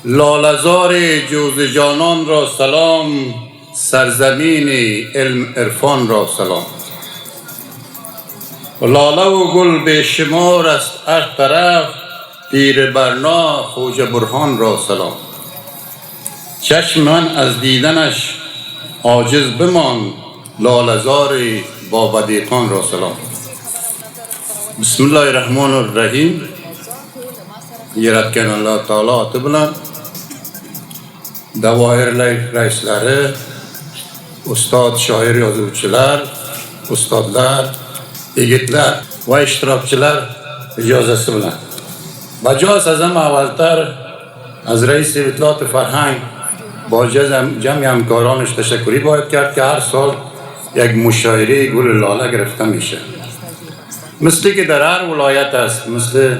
لاله‌زار جوزجانان را سلام، سرزمین علم عرفان را سلام. لاله و گل بیشمار است هر طرف، پیر برنا خواجه برهان را سلام. چشم من از دیدنش عاجز بمان، لاله‌زار بابدیقان را سلام. بسم الله الرحمن الرحیم. Yaratgan Allah Taala ati bilan davoirlar raislari, ustod, shoir, yozuvchilar, ustodlar, yigitlar va ishtirokchilar ijozasi bilan bajo sazam avvaltar از رئیس اطلاعات فرهنگ با جمع همکارانش تشکری باید کرد که هر سال یک مشاعره گل لاله گرفته میشه، مثلی که در هر ولایت است، مثل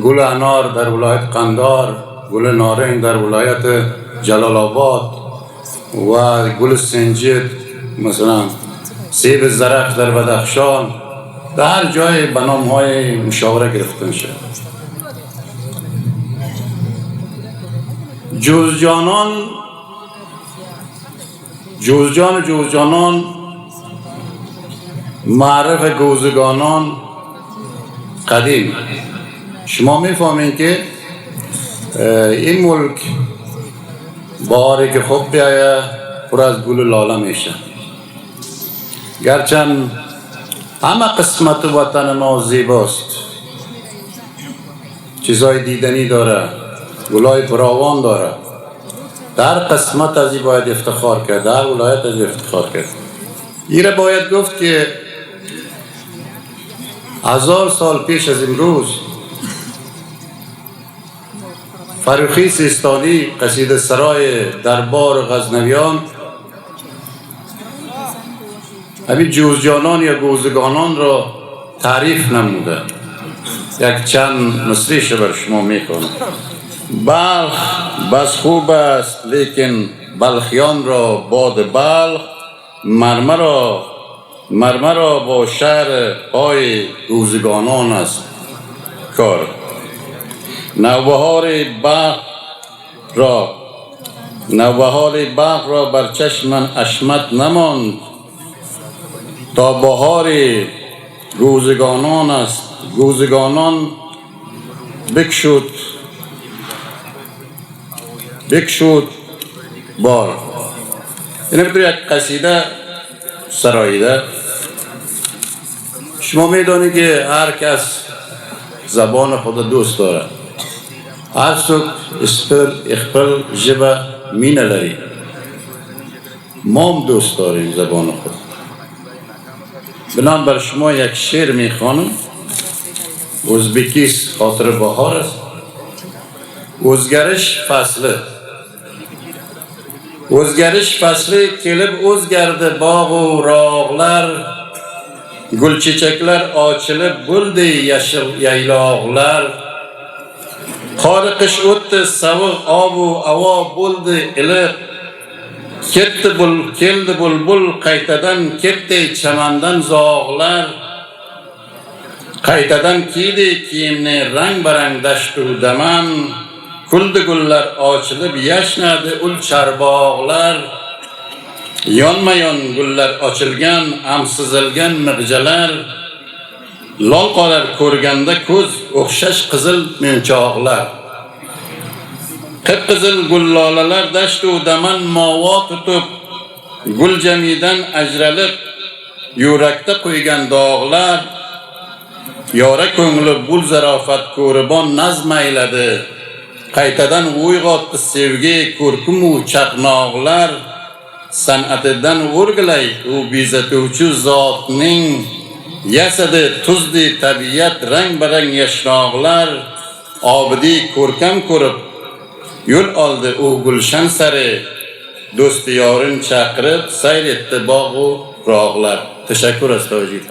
گل انار در ولایت قندار، گل نارنج در ولایت جلال آباد و گل سنجد، مثلا سیب زرق در بدخشان، در هر جای به نام‌های مشاوره گرفته میشه. جوزجانان معرف گوزگانان قدیم. شما میفهمین که این ملک باری که خوب بیایه پر از گل لاله میشه، گرچند همه قسمت وطن ما زیباست، چیزای دیدنی داره، گلای فراوان داره، در قسمت از این باید افتخار کرد، در ولایت از افتخار کرد. ایره باید گفت که 1000 سال پیش از امروز فروخی سیستانی قصیده سرای دربار غزنویان همین جوزجانان یا گوزگانان را تعریف نموده. یک چند مصریش بر شما میکنم. بلخ بس خوب است لیکن بلخیان را باد بلخ، مرمرا با شهر پای گوزگانان است کار. نوبهار باغ را بر چشم من اشمت نماند، تا بهار گوزگانان است. گوزگانان بکشود بار. این بطور یک قصیده سراییده. شما میدونید که هر کس زبان خود دوست داره، هر سوک اخپل جبه مینه لري. ما هم دوست داریم زبان خود. بنام بر شما یک شعر میخوانم. ازبکیست، خاطر بهار است. o'zgarish fasli kelib o'zgardi bog' u rog'lar, gulchechaklar ochilib bo'ldi yashil yayloqlar. Qori qish o'tdi, sovuq ob-u havo bo'ldi iliq, keldi bulbul qaytadan, ketdi chamandan zog'lar. Qaytadan kiydi kiyimni rang barang dashtu daman, kuldi gullar ochilib yashnadi ul charbog'lar. Yonma-yon gullar ochilgan, amsizilgan mig'jalar, lol qolar ko'rganda ko'z o'xshash qizil munchoqlar. Qip-qizil gullolalar dashtu daman movo tutib, gul jamidan ajralib yurakda qo'ygan dog'lar. Yora ko'ngli bul zarofat ko'ribon nazm ayladi, qaytadan uyg'otdi sevgi ko'rkumu chaqnoqlar. San'atidan o'rgilay u bezatuvchi zotning, yasadi tuzdi tabiat rang barang yashnoqlar. Obidi ko'rkam ko'rib yo'l oldi u gulshan sari, do'sti yorin chaqirib sayr etdi bog' u rog'lar. Tashakkur, astoydil.